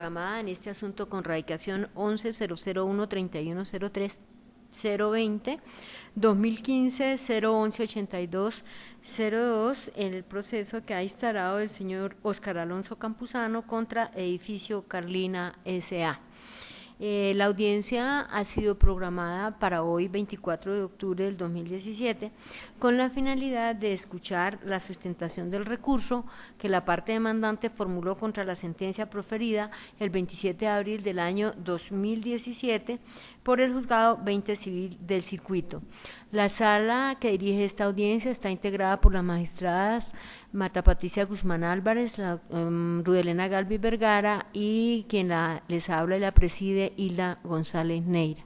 Programada en este asunto con radicación 11-001-3103-020, 2015-011-82-02, en el proceso que ha instalado el señor Óscar Alonso Campuzano contra Edificio Carlina S.A. La audiencia ha sido programada para hoy, 24 de octubre del 2017, con la finalidad de escuchar la sustentación del recurso que la parte demandante formuló contra la sentencia proferida el 27 de abril del año 2017 por el Juzgado 20 Civil del Circuito. La sala que dirige esta audiencia está integrada por las magistradas Marta Patricia Guzmán Álvarez, Rudelena Galvis Vergara y quien les habla y la preside, Hilda González Neira.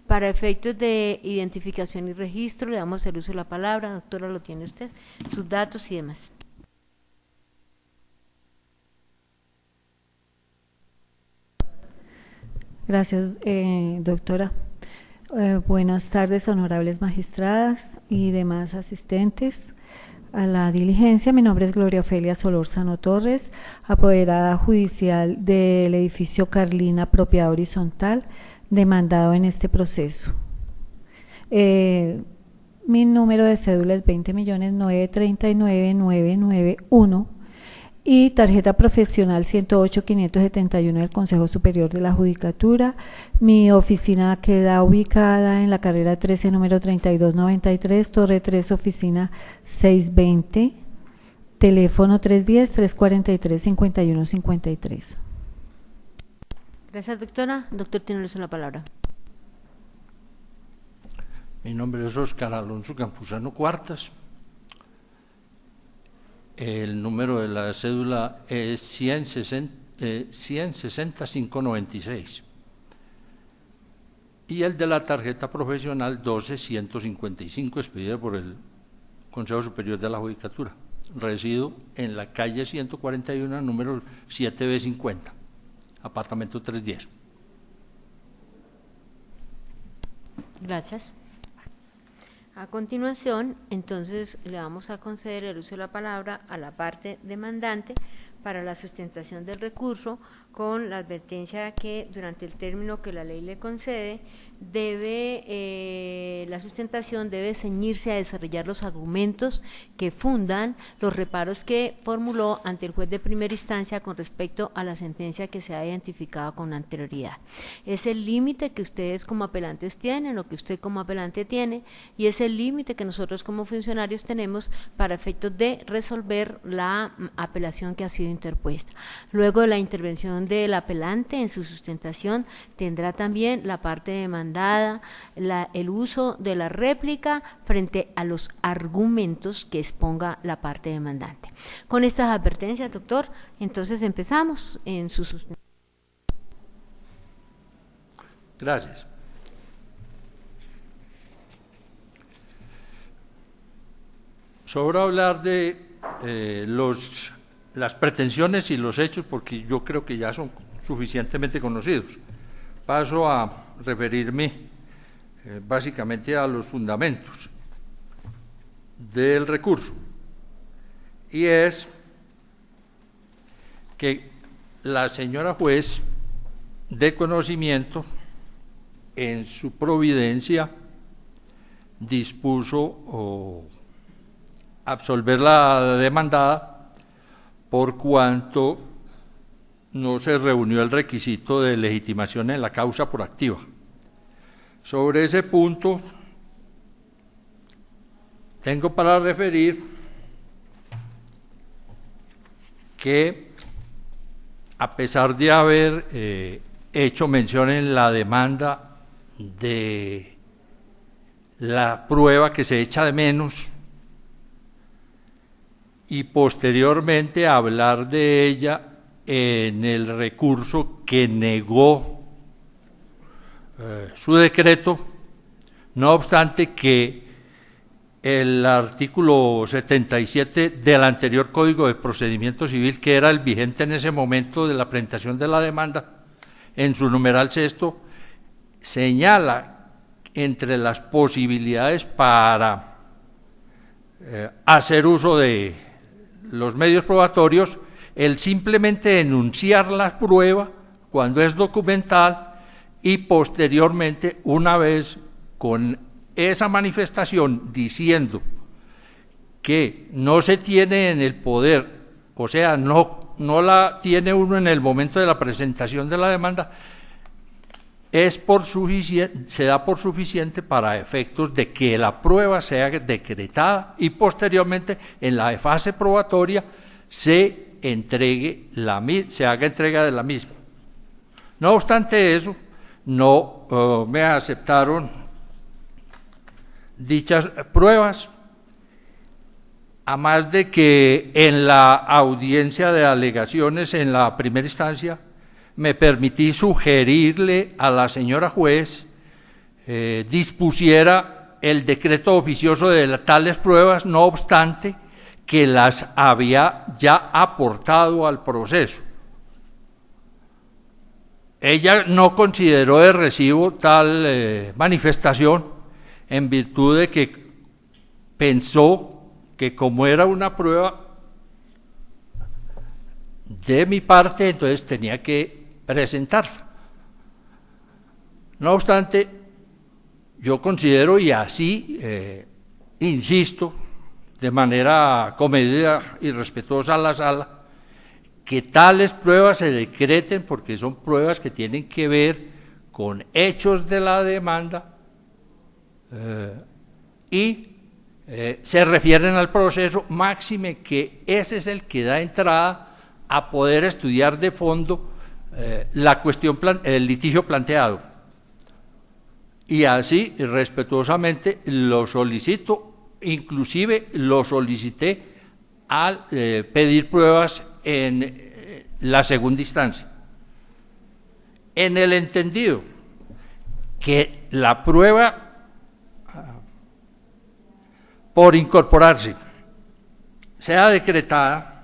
Para efectos de identificación y registro, le damos el uso de la palabra. Doctora, lo tiene usted, sus datos y demás. Gracias, doctora. Buenas tardes, honorables magistradas y demás asistentes a la diligencia. Mi nombre es Gloria Ofelia Solórzano Torres, apoderada judicial del edificio Carlina, propiedad horizontal, demandado en este proceso. Mi número de cédula es 20.939.991 y tarjeta profesional 108.571 del Consejo Superior de la Judicatura. Mi oficina queda ubicada en la carrera 13, número 3293, Torre 3, oficina 620, teléfono 310-343-5153. Gracias, doctora. Doctor, tiene la palabra. Mi nombre es Óscar Alonso Campuzano Cuartas. El número de la cédula es 160.596 y el de la tarjeta profesional 12.155, expedida por el Consejo Superior de la Judicatura. Resido en la calle 141, número 7B50, apartamento 310. Gracias. A continuación, entonces, le vamos a conceder el uso de la palabra a la parte demandante para la sustentación del recurso, con la advertencia que durante el término que la ley le concede, la sustentación debe ceñirse a desarrollar los argumentos que fundan los reparos que formuló ante el juez de primera instancia con respecto a la sentencia que se ha identificado con anterioridad. Es el límite que ustedes como apelantes tienen, o que usted como apelante tiene, y es el límite que nosotros como funcionarios tenemos para efectos de resolver la apelación que ha sido interpuesta. Luego de la intervención del apelante en su sustentación, tendrá también la parte demandada el uso de la réplica frente a los argumentos que exponga la parte demandante. Con estas advertencias, doctor, entonces empezamos en su sustentación. Gracias. Sobra hablar de las pretensiones y los hechos, porque yo creo que ya son suficientemente conocidos. Paso a referirme básicamente a los fundamentos del recurso, y es que la señora juez de conocimiento en su providencia dispuso absolver la demandada por cuanto no se reunió el requisito de legitimación en la causa por activa. Sobre ese punto, tengo para referir que, a pesar de haber hecho mención en la demanda de la prueba que se echa de menos y posteriormente hablar de ella en el recurso que negó su decreto, no obstante que el artículo 77 del anterior Código de Procedimiento Civil, que era el vigente en ese momento de la presentación de la demanda, en su numeral sexto, señala entre las posibilidades para hacer uso de los medios probatorios el simplemente denunciar la prueba cuando es documental, y posteriormente, una vez con esa manifestación diciendo que no se tiene en el poder, o sea, no la tiene uno en el momento de la presentación de la demanda, se da por suficiente para efectos de que la prueba sea decretada y posteriormente en la fase probatoria se haga entrega de la misma. No obstante eso, no me aceptaron dichas pruebas, a más de que en la audiencia de alegaciones en la primera instancia me permití sugerirle a la señora juez dispusiera el decreto oficioso de tales pruebas, no obstante que las había ya aportado al proceso. Ella no consideró de recibo tal manifestación, en virtud de que pensó que como era una prueba de mi parte, entonces tenía que presentarla. No obstante, yo considero, y así insisto de manera comedida y respetuosa a la sala, que tales pruebas se decreten porque son pruebas que tienen que ver con hechos de la demanda y se refieren al proceso, máxime que ese es el que da entrada a poder estudiar de fondo la cuestión, el litigio planteado. Y así, respetuosamente, lo solicito, inclusive lo solicité al pedir pruebas en la segunda instancia, en el entendido que la prueba por incorporarse sea decretada.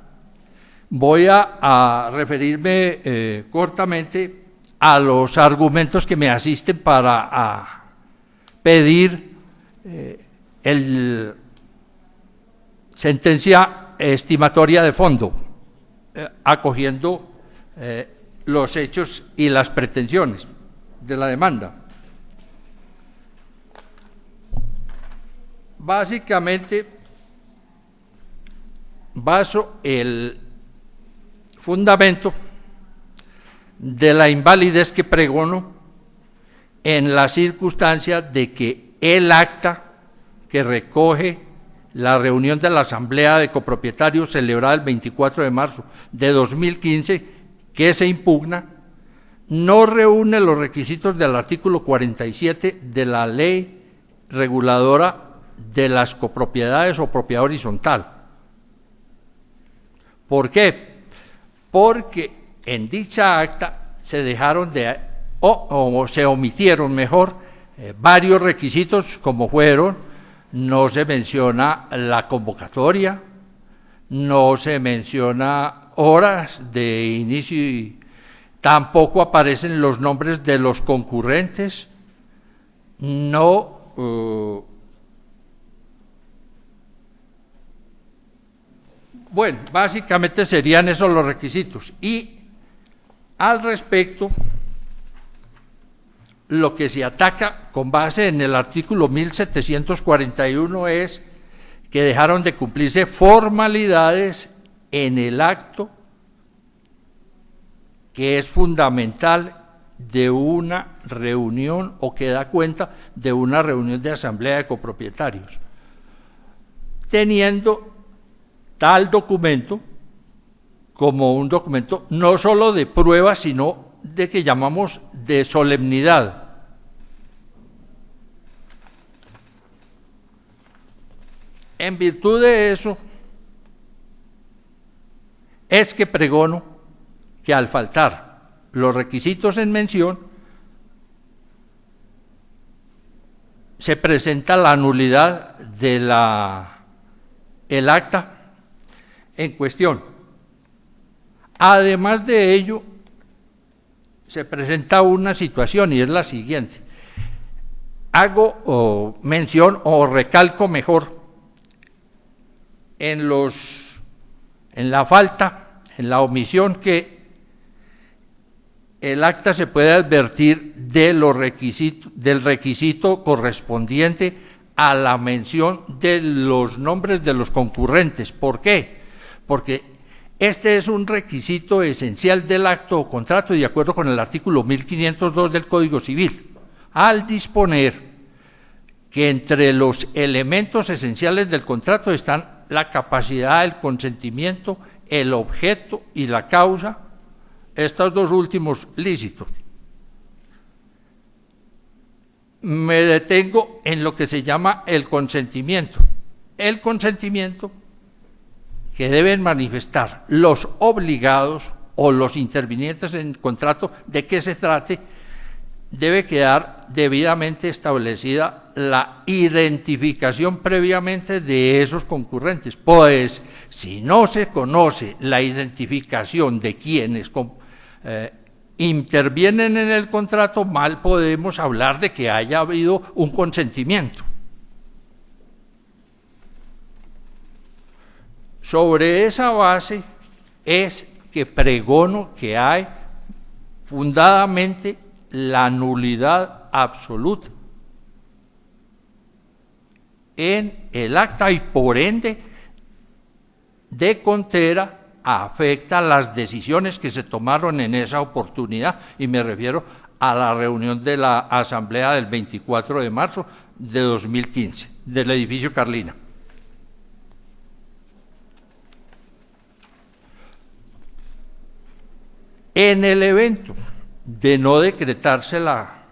Voy a referirme cortamente a los argumentos que me asisten para pedir sentencia estimatoria de fondo, acogiendo los hechos y las pretensiones de la demanda. Básicamente, baso el fundamento de la invalidez que pregono en la circunstancia de que el acta que recoge la reunión de la Asamblea de Copropietarios celebrada el 24 de marzo de 2015, que se impugna, no reúne los requisitos del artículo 47 de la Ley Reguladora de las Copropiedades o Propiedad Horizontal. ¿Por qué? Porque en dicha acta se dejaron o se omitieron mejor varios requisitos, como fueron: no se menciona la convocatoria, no se menciona horas de inicio, y tampoco aparecen los nombres de los concurrentes, bueno, básicamente serían esos los requisitos. Y al respecto, lo que se ataca con base en el artículo 1741 es que dejaron de cumplirse formalidades en el acto que es fundamental de una reunión, o que da cuenta de una reunión de asamblea de copropietarios, teniendo tal documento como un documento no solo de prueba, sino de que llamamos de solemnidad. En virtud de eso, es que pregono que al faltar los requisitos en mención, se presenta la nulidad de el acta en cuestión. Además de ello, se presenta una situación, y es la siguiente. Hago mención o recalco mejor en la falta, en la omisión que el acta se puede advertir del requisito correspondiente a la mención de los nombres de los concurrentes. ¿Por qué? Porque este es un requisito esencial del acto o contrato y de acuerdo con el artículo 1502 del Código Civil, al disponer que entre los elementos esenciales del contrato están la capacidad, el consentimiento, el objeto y la causa, estos dos últimos lícitos. Me detengo en lo que se llama el consentimiento. El consentimiento que deben manifestar los obligados o los intervinientes en el contrato, de qué se trate, debe quedar debidamente establecida la identificación previamente de esos concurrentes, pues si no se conoce la identificación de quienes intervienen en el contrato, mal podemos hablar de que haya habido un consentimiento. Sobre esa base es que pregono que hay fundadamente la nulidad absoluta en el acta y por ende de contera afecta las decisiones que se tomaron en esa oportunidad, y me refiero a la reunión de la Asamblea del 24 de marzo de 2015 del edificio Carlina. En el evento de no decretarse la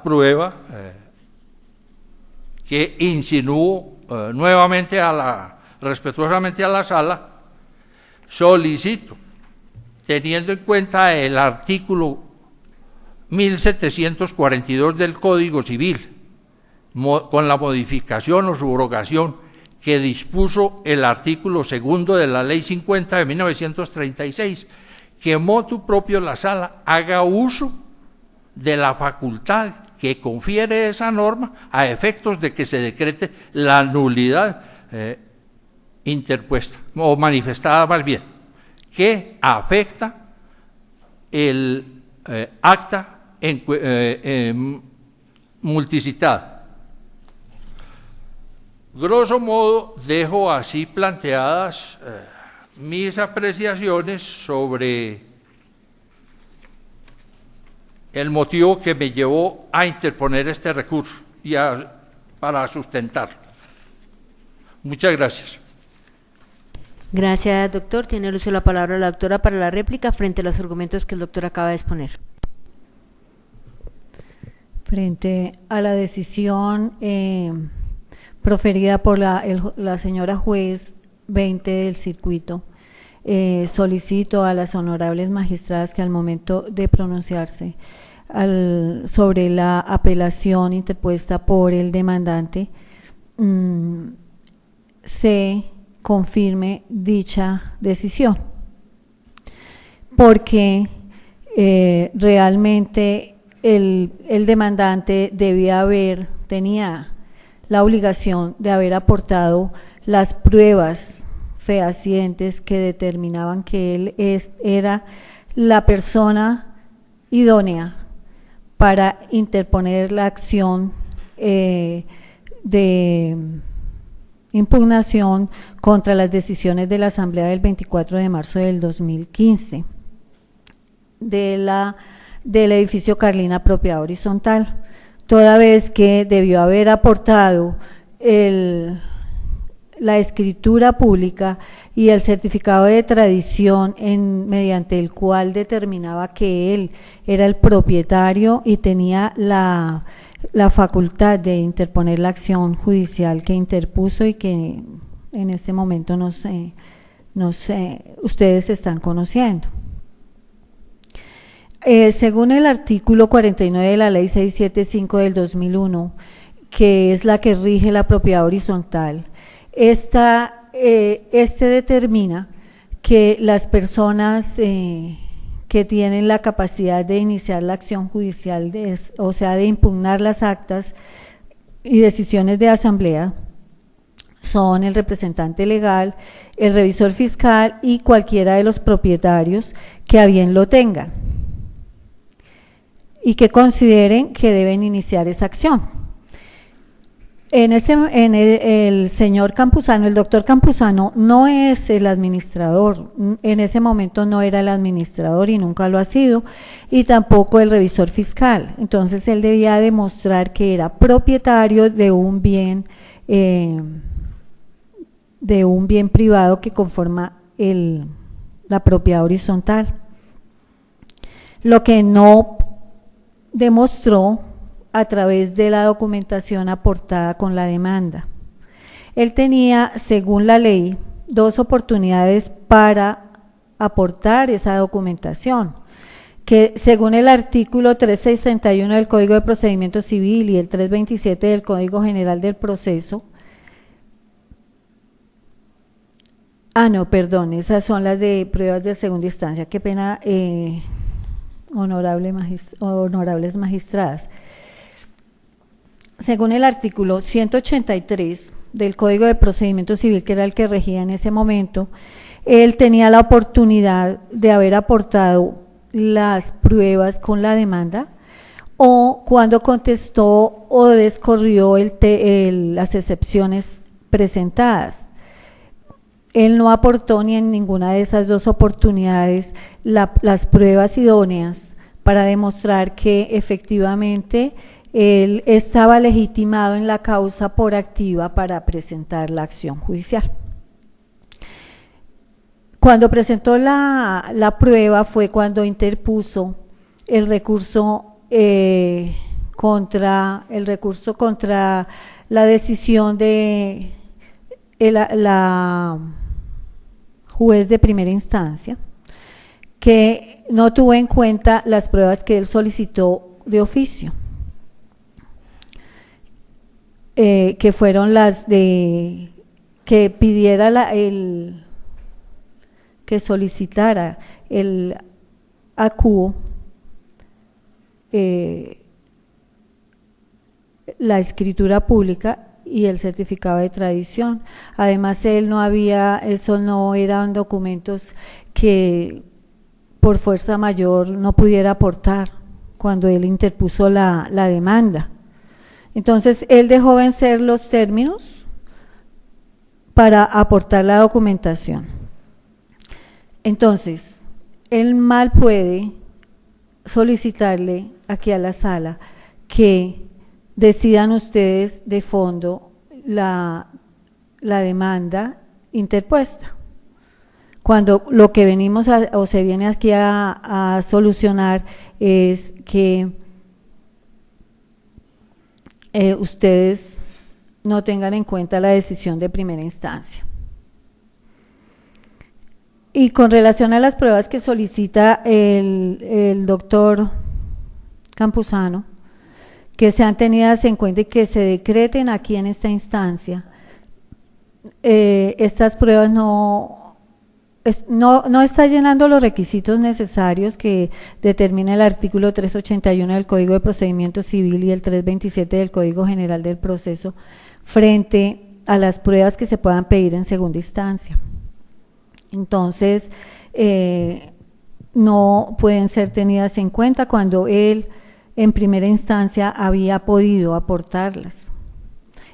prueba que insinúo nuevamente respetuosamente a la sala, solicito, teniendo en cuenta el artículo 1742 del Código Civil, con la modificación o subrogación que dispuso el artículo 2 de la Ley 50 de 1936, que motu propio la sala haga uso de la facultad que confiere esa norma a efectos de que se decrete la nulidad interpuesta, o manifestada más bien, que afecta el acta multicitada. Grosso modo, dejo así planteadas mis apreciaciones sobre el motivo que me llevó a interponer este recurso y para sustentarlo. Muchas gracias. Gracias, doctor. Tiene el uso de la palabra la doctora para la réplica frente a los argumentos que el doctor acaba de exponer. Frente a la decisión proferida por la señora juez 20 del circuito, solicito a las honorables magistradas que al momento de pronunciarse sobre la apelación interpuesta por el demandante, se confirme dicha decisión, porque realmente el demandante tenía la obligación de haber aportado las pruebas fehacientes que determinaban que él era la persona idónea para interponer la acción de impugnación contra las decisiones de la Asamblea del 24 de marzo del 2015 del edificio Carlina propiedad horizontal, toda vez que debió haber aportado la escritura pública y el certificado de tradición mediante el cual determinaba que él era el propietario y tenía la facultad de interponer la acción judicial que interpuso y que en este momento no sé, ustedes están conociendo. Según el artículo 49 de la Ley 675 del 2001, que es la que rige la propiedad horizontal, este determina que las personas que tienen la capacidad de iniciar la acción judicial, o sea, de impugnar las actas y decisiones de asamblea, son el representante legal, el revisor fiscal y cualquiera de los propietarios que a bien lo tengan y que consideren que deben iniciar esa acción. El señor Campuzano, el doctor Campuzano, no es el administrador, en ese momento no era el administrador y nunca lo ha sido, y tampoco el revisor fiscal. Entonces él debía demostrar que era propietario de un bien privado que conforma la propiedad horizontal. Lo que no demostró a través de la documentación aportada con la demanda. Él tenía, según la ley, 2 oportunidades para aportar esa documentación, que según el artículo 361 del Código de Procedimiento Civil y el 327 del Código General del Proceso, esas son las de pruebas de segunda instancia, qué pena, honorables magistradas. Según el artículo 183 del Código de Procedimiento Civil, que era el que regía en ese momento, él tenía la oportunidad de haber aportado las pruebas con la demanda o cuando contestó o descorrió las excepciones presentadas. Él no aportó ni en ninguna de esas 2 oportunidades las pruebas idóneas para demostrar que efectivamente él estaba legitimado en la causa por activa para presentar la acción judicial. Cuando presentó la prueba fue cuando interpuso el recurso contra la decisión de la juez de primera instancia, que no tuvo en cuenta las pruebas que él solicitó de oficio. Que fueron las de que pidiera que solicitara el ACUO la escritura pública y el certificado de tradición. Además, eso no eran documentos que por fuerza mayor no pudiera aportar cuando él interpuso la demanda. Entonces, él dejó vencer los términos para aportar la documentación. Entonces, él mal puede solicitarle aquí a la sala que decidan ustedes de fondo la demanda interpuesta, cuando lo que venimos o se viene aquí a solucionar es que ustedes no tengan en cuenta la decisión de primera instancia. Y con relación a las pruebas que solicita el doctor Campuzano, que sean tenidas en cuenta y que se decreten aquí en esta instancia, estas pruebas no está llenando los requisitos necesarios que determina el artículo 381 del Código de Procedimiento Civil y el 327 del Código General del Proceso frente a las pruebas que se puedan pedir en segunda instancia. Entonces, no pueden ser tenidas en cuenta cuando él en primera instancia había podido aportarlas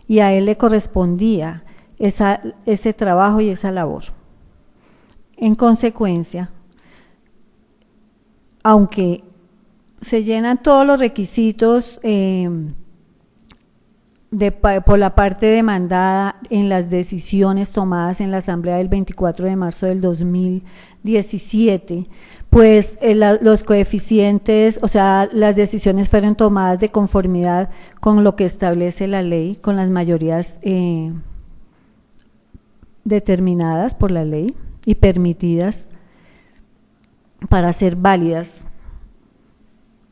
y a él le correspondía ese trabajo y esa labor. En consecuencia, aunque se llenan todos los requisitos por la parte demandada en las decisiones tomadas en la Asamblea del 24 de marzo del 2017, pues los coeficientes, o sea, las decisiones fueron tomadas de conformidad con lo que establece la ley, con las mayorías determinadas por la ley y permitidas para ser válidas.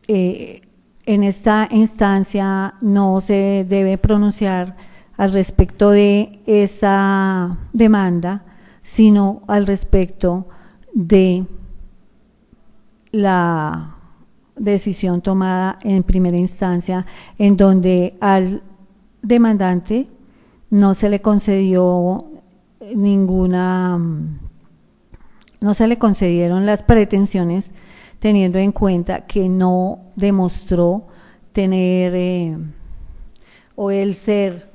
En esta instancia no se debe pronunciar al respecto de esa demanda, sino al respecto de la decisión tomada en primera instancia, en donde al demandante no se le concedió ninguna no se le concedieron las pretensiones, teniendo en cuenta que no demostró tener o el ser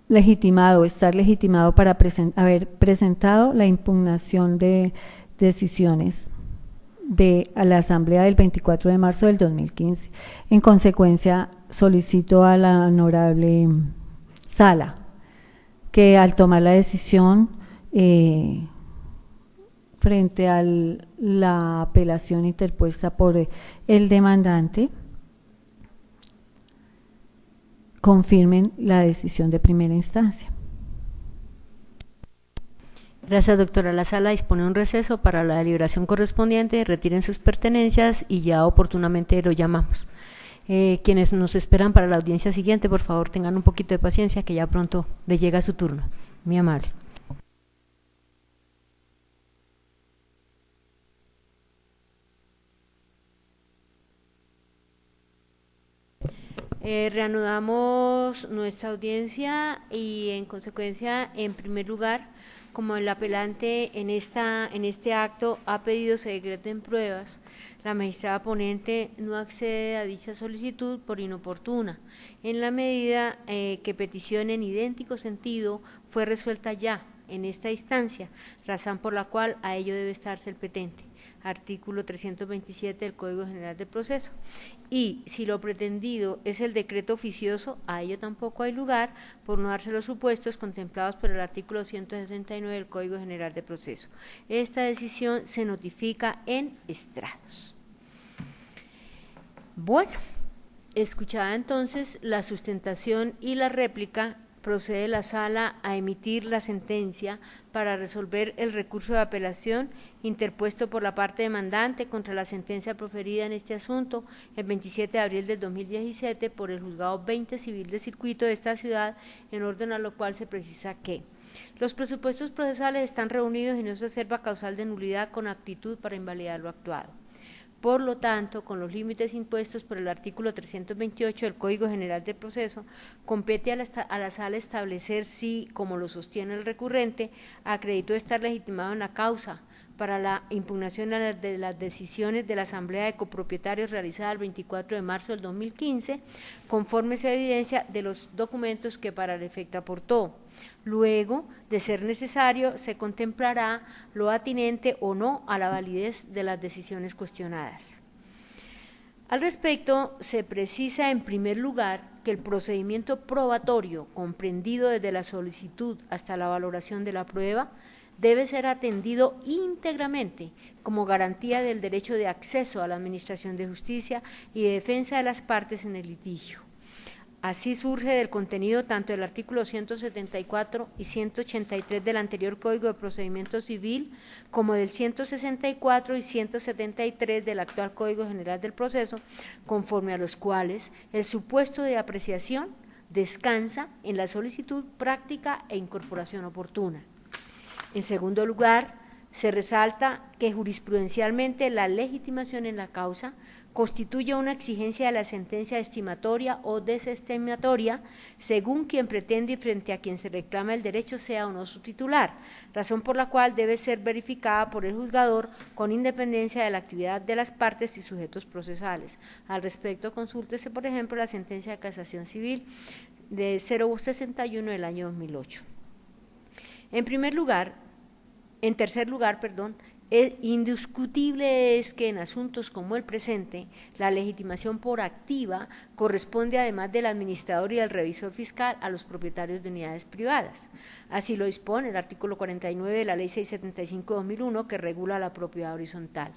legitimado, estar legitimado para haber presentado la impugnación de decisiones a la Asamblea del 24 de marzo del 2015. En consecuencia, solicito a la honorable Sala que al tomar la decisión frente a la apelación interpuesta por el demandante, confirmen la decisión de primera instancia. Gracias, doctora. La sala dispone un receso para la deliberación correspondiente, retiren sus pertenencias y ya oportunamente lo llamamos. Quienes nos esperan para la audiencia siguiente, por favor, tengan un poquito de paciencia, que ya pronto les llega su turno. Muy amables. Reanudamos nuestra audiencia y en consecuencia, en primer lugar, como el apelante en este acto ha pedido se decreten pruebas, la magistrada ponente no accede a dicha solicitud por inoportuna, en la medida que petición en idéntico sentido fue resuelta ya en esta instancia, razón por la cual a ello debe estarse el petente. Artículo 327 del Código General del Proceso. Y si lo pretendido es el decreto oficioso, a ello tampoco hay lugar por no darse los supuestos contemplados por el artículo 169 del Código General del Proceso. Esta decisión se notifica en estrados. Bueno, escuchada entonces la sustentación y la réplica, procede la sala a emitir la sentencia para resolver el recurso de apelación interpuesto por la parte demandante contra la sentencia proferida en este asunto el 27 de abril del 2017 por el Juzgado 20 Civil de Circuito de esta ciudad, en orden a lo cual se precisa que los presupuestos procesales están reunidos y no se observa causal de nulidad con aptitud para invalidar lo actuado. Por lo tanto, con los límites impuestos por el artículo 328 del Código General del Proceso, compete a la sala establecer si, como lo sostiene el recurrente, acreditó estar legitimado en la causa para la impugnación de las decisiones de la Asamblea de Copropietarios realizada el 24 de marzo del 2015, conforme se evidencia de los documentos que para el efecto aportó. Luego, de ser necesario, se contemplará lo atinente o no a la validez de las decisiones cuestionadas. Al respecto, se precisa en primer lugar que el procedimiento probatorio, comprendido desde la solicitud hasta la valoración de la prueba, debe ser atendido íntegramente como garantía del derecho de acceso a la Administración de Justicia y de defensa de las partes en el litigio. Así surge del contenido tanto del artículo 174 y 183 del anterior Código de Procedimiento Civil, como del 164 y 173 del actual Código General del Proceso, conforme a los cuales el supuesto de apreciación descansa en la solicitud práctica e incorporación oportuna. En segundo lugar, se resalta que jurisprudencialmente la legitimación en la causa constituye una exigencia de la sentencia estimatoria o desestimatoria según quien pretende y frente a quien se reclama el derecho sea o no su titular, razón por la cual debe ser verificada por el juzgador con independencia de la actividad de las partes y sujetos procesales. Al respecto, consúltese, por ejemplo, la sentencia de casación civil de 061 del año 2008. En tercer lugar, indiscutible es que en asuntos como el presente, la legitimación por activa corresponde, además del administrador y del revisor fiscal, a los propietarios de unidades privadas. Así lo dispone el artículo 49 de la Ley 675/2001, que regula la propiedad horizontal.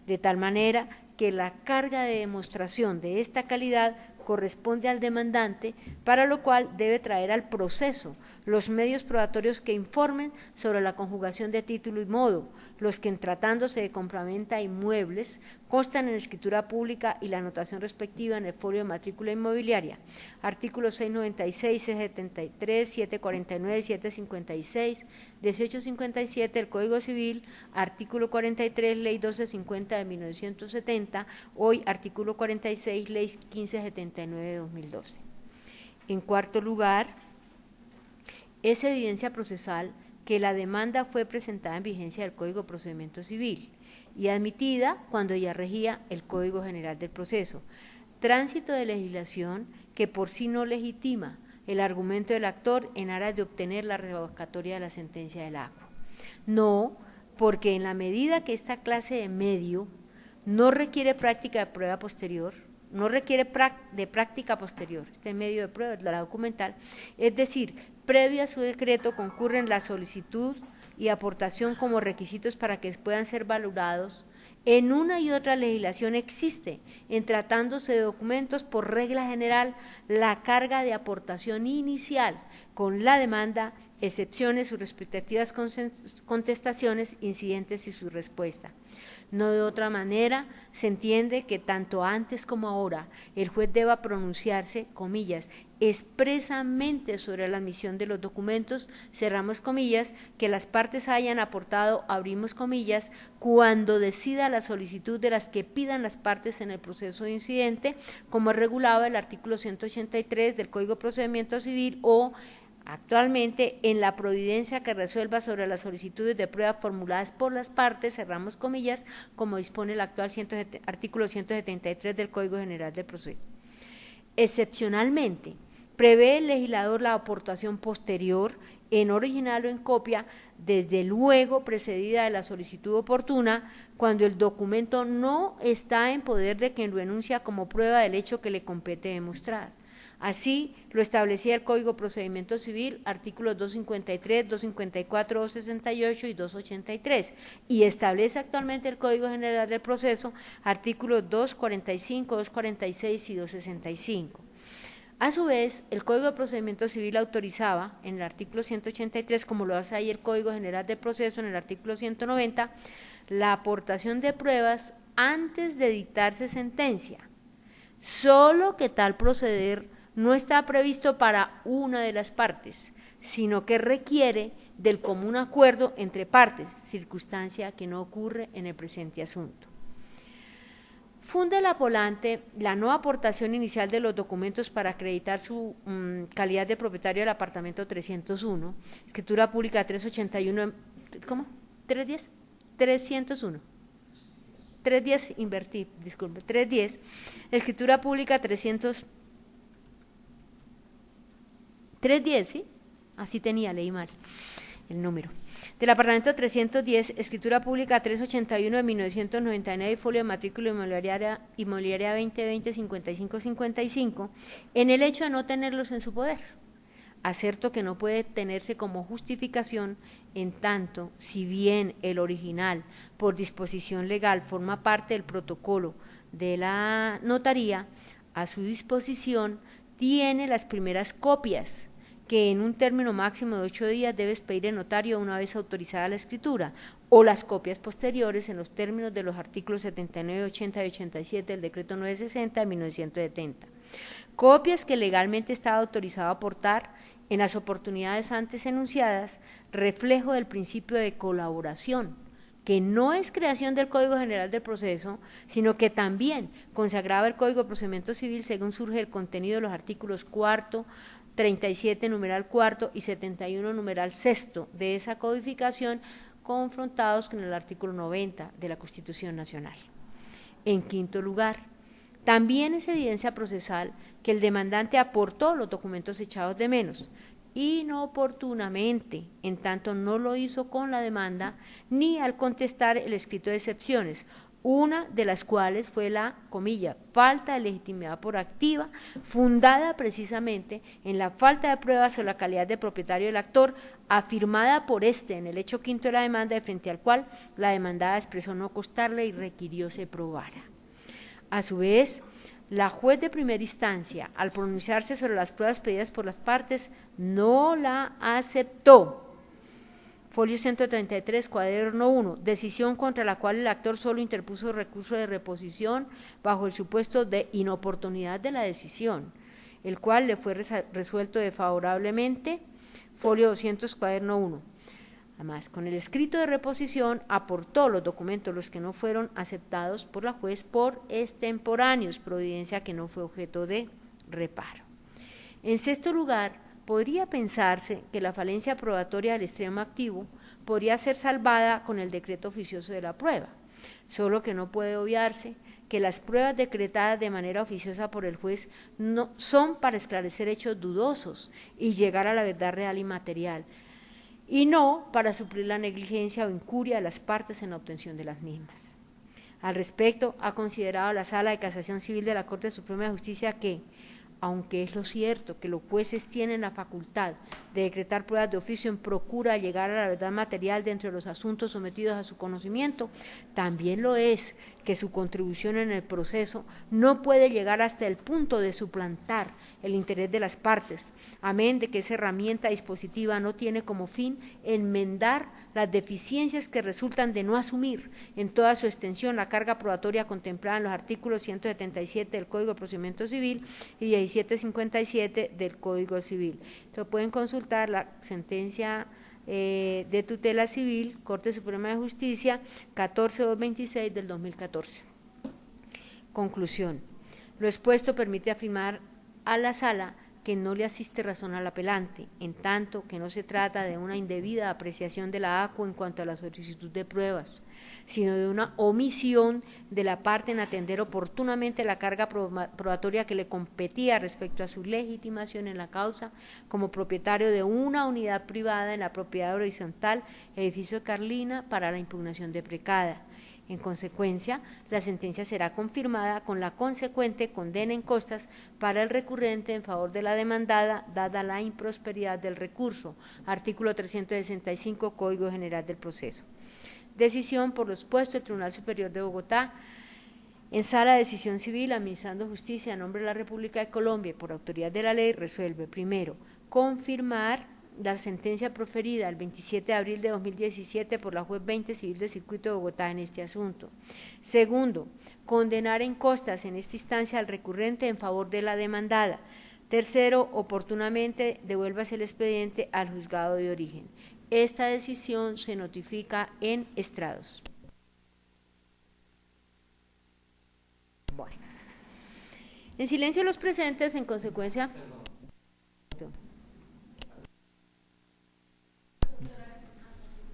De tal manera que la carga de demostración de esta calidad corresponde al demandante, para lo cual debe traer al proceso los medios probatorios que informen sobre la conjugación de título y modo, los que en tratándose de compraventa de inmuebles constan en escritura pública y la anotación respectiva en el folio de matrícula inmobiliaria. Artículos 696, 673, 749, 756, 1857 del Código Civil, artículo 43, Ley 1250 de 1970, hoy artículo 46, Ley 1579 de 2012. En cuarto lugar, Es evidencia procesal que la demanda fue presentada en vigencia del Código de Procedimiento Civil y admitida cuando ya regía el Código General del Proceso. Tránsito de legislación que por sí no legitima el argumento del actor en aras de obtener la revocatoria de la sentencia del agro. No, porque en la medida que esta clase de medio no requiere práctica de prueba posterior, no requiere de práctica posterior, este medio de prueba, la documental, es decir, previo a su decreto concurren la solicitud y aportación como requisitos para que puedan ser valorados. En una y otra legislación existe, en tratándose de documentos, por regla general, la carga de aportación inicial con la demanda, excepciones, sus respectivas contestaciones, incidentes y su respuesta. No de otra manera se entiende que tanto antes como ahora el juez deba pronunciarse, comillas, expresamente sobre la admisión de los documentos, cerramos comillas, que las partes hayan aportado, abrimos comillas, cuando decida la solicitud de las que pidan las partes en el proceso de incidente, como regulaba el artículo 183 del Código de Procedimiento Civil o actualmente, en la providencia que resuelva sobre las solicitudes de prueba formuladas por las partes, cerramos comillas, como dispone el actual artículo 173 del Código General del Proceso. Excepcionalmente, prevé el legislador la aportación posterior, en original o en copia, desde luego precedida de la solicitud oportuna, cuando el documento no está en poder de quien lo enuncia como prueba del hecho que le compete demostrar. Así lo establecía el Código de Procedimiento Civil, artículos 253, 254, 268 y 283, y establece actualmente el Código General del Proceso, artículos 245, 246 y 265. A su vez, el Código de Procedimiento Civil autorizaba, en el artículo 183, como lo hace ahí el Código General del Proceso, en el artículo 190, la aportación de pruebas antes de dictarse sentencia, solo que tal proceder no está previsto para una de las partes, sino que requiere del común acuerdo entre partes, circunstancia que no ocurre en el presente asunto. Funde la Polante la no aportación inicial de los documentos para acreditar su calidad de propietario del apartamento 301, escritura pública 381, ¿cómo? ¿310? 301. 310, invertí, disculpe, 310, escritura pública 310, ¿sí? Así tenía, leí mal el número. Del apartamento 310, escritura pública 381 de 1999, folio de matrícula inmobiliaria 2020 5555, en el hecho de no tenerlos en su poder. Acerto que no puede tenerse como justificación en tanto, si bien el original, por disposición legal, forma parte del protocolo de la notaría, a su disposición tiene las primeras copias, que en un término máximo de 8 días debe expedir el notario una vez autorizada la escritura, o las copias posteriores en los términos de los artículos 79, 80 y 87 del decreto 960 de 1970. Copias que legalmente estaba autorizado a aportar en las oportunidades antes enunciadas, reflejo del principio de colaboración, que no es creación del Código General del Proceso, sino que también consagraba el Código de Procedimiento Civil según surge el contenido de los artículos 4, 37 numeral 4 y 71 numeral 6 de esa codificación, confrontados con el artículo 90 de la Constitución Nacional. En quinto lugar, también es evidencia procesal que el demandante aportó los documentos echados de menos, inoportunamente, en tanto no lo hizo con la demanda ni al contestar el escrito de excepciones, una de las cuales fue la, comilla, falta de legitimidad por activa, fundada precisamente en la falta de pruebas sobre la calidad de propietario del actor, afirmada por este en el hecho quinto de la demanda, de frente al cual la demandada expresó no costarle y requirió se probara. A su vez, la juez de primera instancia, al pronunciarse sobre las pruebas pedidas por las partes, no la aceptó. Folio 133, cuaderno 1, decisión contra la cual el actor solo interpuso recurso de reposición bajo el supuesto de inoportunidad de la decisión, el cual le fue resuelto desfavorablemente, folio 200, cuaderno 1. Además, con el escrito de reposición aportó los documentos los que no fueron aceptados por la juez por extemporáneos, providencia que no fue objeto de reparo. En sexto lugar, podría pensarse que la falencia probatoria del extremo activo podría ser salvada con el decreto oficioso de la prueba, solo que no puede obviarse que las pruebas decretadas de manera oficiosa por el juez no son para esclarecer hechos dudosos y llegar a la verdad real y material, y no para suplir la negligencia o incuria de las partes en la obtención de las mismas. Al respecto, ha considerado la Sala de Casación Civil de la Corte Suprema de Justicia que, aunque es lo cierto que los jueces tienen la facultad de decretar pruebas de oficio en procura de llegar a la verdad material dentro de los asuntos sometidos a su conocimiento, también lo es que su contribución en el proceso no puede llegar hasta el punto de suplantar el interés de las partes, amén de que esa herramienta dispositiva no tiene como fin enmendar las deficiencias que resultan de no asumir en toda su extensión la carga probatoria contemplada en los artículos 177 del Código de Procedimiento Civil y 1757 del Código Civil. Entonces pueden consultar la sentencia de tutela civil, Corte Suprema de Justicia, 14226 del 2014. Conclusión. Lo expuesto permite afirmar a la Sala que no le asiste razón al apelante, en tanto que no se trata de una indebida apreciación de la ACO en cuanto a la solicitud de pruebas, sino de una omisión de la parte en atender oportunamente la carga probatoria que le competía respecto a su legitimación en la causa como propietario de una unidad privada en la propiedad horizontal edificio Carlina para la impugnación deprecada. En consecuencia, la sentencia será confirmada con la consecuente condena en costas para el recurrente en favor de la demandada, dada la improsperidad del recurso. Artículo 365, Código General del Proceso. Decisión por lo expuesto del Tribunal Superior de Bogotá, en Sala de Decisión Civil, Administrando Justicia a nombre de la República de Colombia y por autoridad de la ley, resuelve: primero, confirmar la sentencia proferida el 27 de abril de 2017 por la Juez 20 Civil del Circuito de Bogotá en este asunto. Segundo, condenar en costas en esta instancia al recurrente en favor de la demandada. Tercero, oportunamente devuélvase el expediente al juzgado de origen. Esta decisión se notifica en estrados. Bueno. En silencio los presentes, en consecuencia.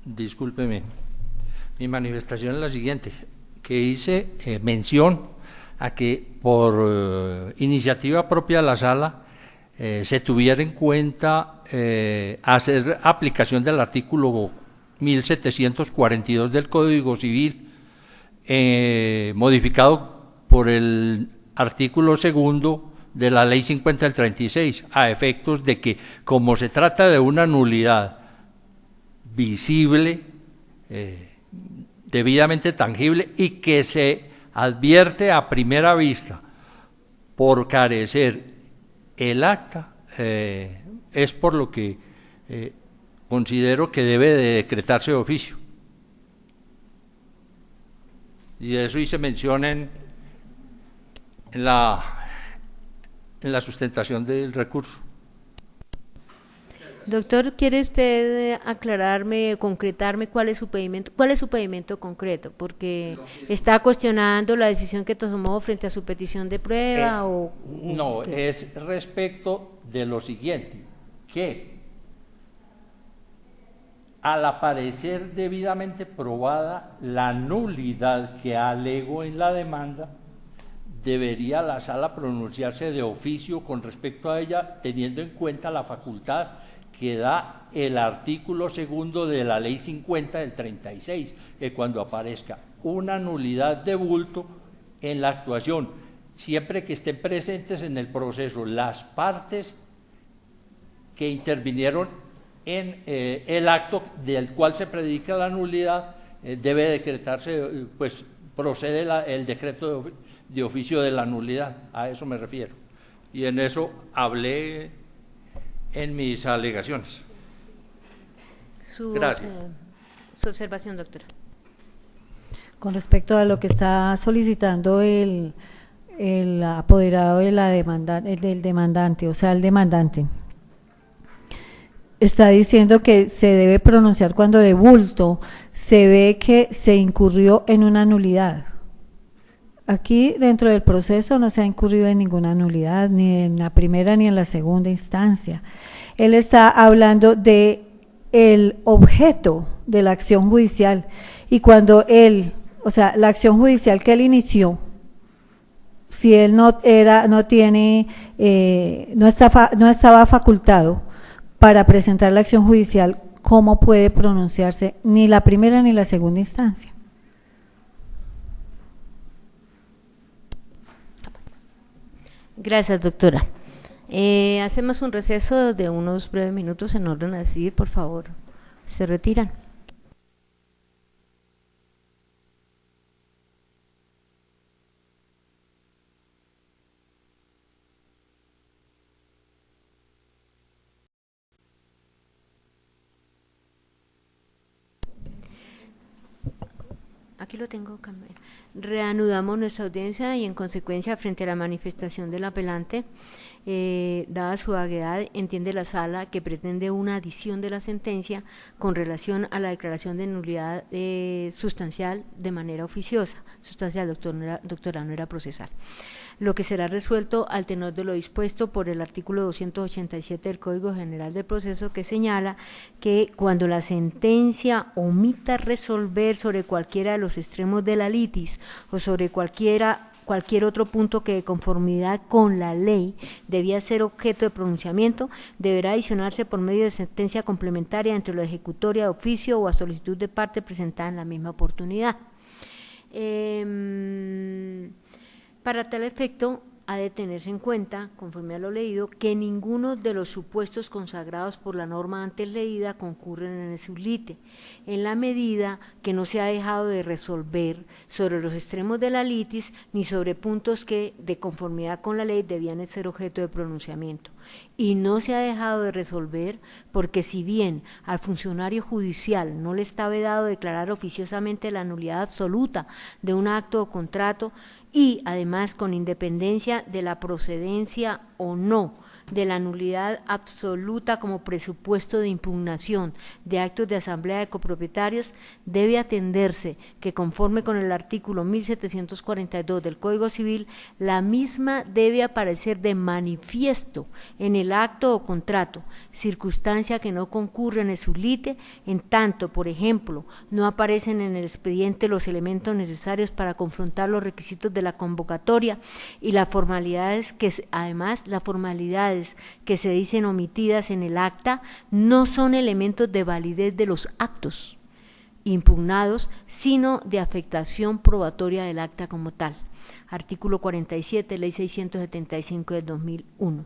Discúlpeme, mi manifestación es la siguiente, que hice mención a que por iniciativa propia de la Sala se tuviera en cuenta hacer aplicación del artículo 1742 del Código Civil, modificado por el artículo 2 de la Ley 50 del 36, a efectos de que, como se trata de una nulidad visible, debidamente tangible y que se advierte a primera vista por carecer el acta, es por lo que considero que debe de decretarse de oficio. Y de eso hice mención en la sustentación del recurso. Doctor, ¿quiere usted aclararme, concretarme cuál es su pedimento concreto? Porque está cuestionando la decisión que tomó frente a su petición de prueba no, es respecto de lo siguiente, que al aparecer debidamente probada la nulidad que alego en la demanda, debería la Sala pronunciarse de oficio con respecto a ella, teniendo en cuenta la facultad que da el artículo 2 de la Ley 50 del 36, que cuando aparezca una nulidad de bulto en la actuación, siempre que estén presentes en el proceso las partes que intervinieron en el acto del cual se predica la nulidad, debe decretarse, pues procede el decreto de oficio de la nulidad, a eso me refiero. Y en eso hablé en mis alegaciones. Gracias. Su observación, doctora. Con respecto a lo que está solicitando el apoderado de la del demandante, o sea, el demandante, está diciendo que se debe pronunciar cuando de bulto se ve que se incurrió en una nulidad. Aquí dentro del proceso no se ha incurrido en ninguna nulidad, ni en la primera ni en la segunda instancia. Él está hablando de el objeto de la acción judicial, y cuando él, o sea, la acción judicial que él inició, si él no estaba facultado para presentar la acción judicial, ¿cómo puede pronunciarse ni la primera ni la segunda instancia? Gracias, doctora. Hacemos un receso de unos breves minutos en orden a decidir, por favor. Se retiran. Aquí lo tengo. Reanudamos nuestra audiencia y en consecuencia frente a la manifestación del apelante, dada su vaguedad, entiende la sala que pretende una adición de la sentencia con relación a la declaración de nulidad sustancial de manera oficiosa. Sustancial, doctora, no era procesal. Lo que será resuelto al tenor de lo dispuesto por el artículo 287 del Código General del Proceso, que señala que cuando la sentencia omita resolver sobre cualquiera de los extremos de la litis o sobre cualquier otro punto que de conformidad con la ley debía ser objeto de pronunciamiento, deberá adicionarse por medio de sentencia complementaria entre lo ejecutoria de oficio o a solicitud de parte presentada en la misma oportunidad. Para tal efecto, ha de tenerse en cuenta, conforme a lo leído, que ninguno de los supuestos consagrados por la norma antes leída concurren en el sublite, en la medida que no se ha dejado de resolver sobre los extremos de la litis ni sobre puntos que, de conformidad con la ley, debían ser objeto de pronunciamiento. Y no se ha dejado de resolver porque, si bien al funcionario judicial no le está vedado declarar oficiosamente la nulidad absoluta de un acto o contrato, y además con independencia de la procedencia o no de la nulidad absoluta como presupuesto de impugnación de actos de asamblea de copropietarios, debe atenderse que, conforme con el artículo 1742 del Código Civil, la misma debe aparecer de manifiesto en el acto o contrato, circunstancia que no concurre en el sublite, en tanto, por ejemplo, no aparecen en el expediente los elementos necesarios para confrontar los requisitos de la convocatoria y las formalidades que se dicen omitidas en el acta no son elementos de validez de los actos impugnados, sino de afectación probatoria del acta como tal. Artículo 47, Ley 675 del 2001.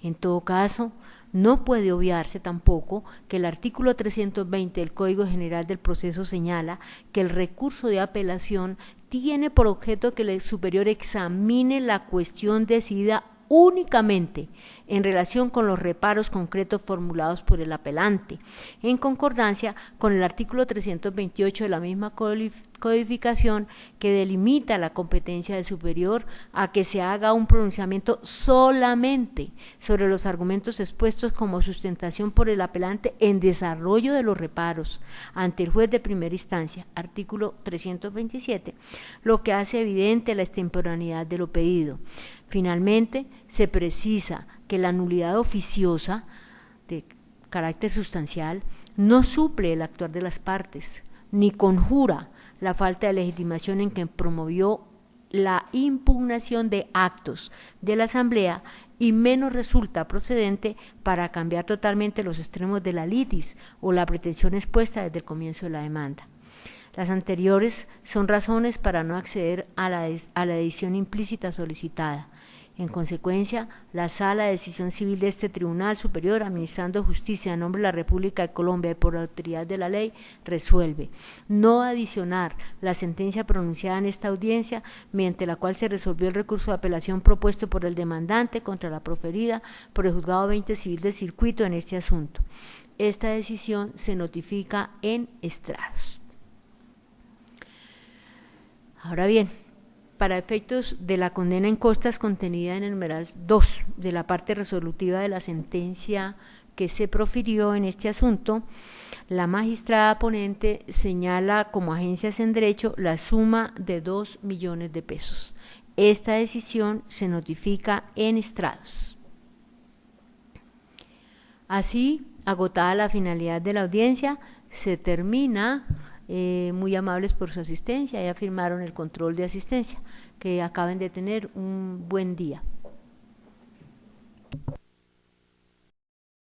En todo caso, no puede obviarse tampoco que el artículo 320 del Código General del Proceso señala que el recurso de apelación tiene por objeto que el superior examine la cuestión decidida únicamente en relación con los reparos concretos formulados por el apelante, en concordancia con el artículo 328 de la misma codificación, que delimita la competencia del superior a que se haga un pronunciamiento solamente sobre los argumentos expuestos como sustentación por el apelante en desarrollo de los reparos ante el juez de primera instancia, artículo 327, lo que hace evidente la extemporaneidad de lo pedido. Finalmente, se precisa que la nulidad oficiosa de carácter sustancial no suple el actuar de las partes, ni conjura la falta de legitimación en que promovió la impugnación de actos de la Asamblea, y menos resulta procedente para cambiar totalmente los extremos de la litis o la pretensión expuesta desde el comienzo de la demanda. Las anteriores son razones para no acceder a la edición implícita solicitada. En consecuencia, la Sala de Decisión Civil de este Tribunal Superior, administrando justicia en nombre de la República de Colombia y por la autoridad de la ley, resuelve no adicionar la sentencia pronunciada en esta audiencia, mediante la cual se resolvió el recurso de apelación propuesto por el demandante contra la proferida por el Juzgado 20 Civil del Circuito en este asunto. Esta decisión se notifica en estrados. Ahora bien, para efectos de la condena en costas contenida en el numeral 2 de la parte resolutiva de la sentencia que se profirió en este asunto, la magistrada ponente señala como agencias en derecho la suma de 2 millones de pesos. Esta decisión se notifica en estrados. Así, agotada la finalidad de la audiencia, se termina. Muy amables por su asistencia, ya firmaron el control de asistencia. Que acaben de tener un buen día.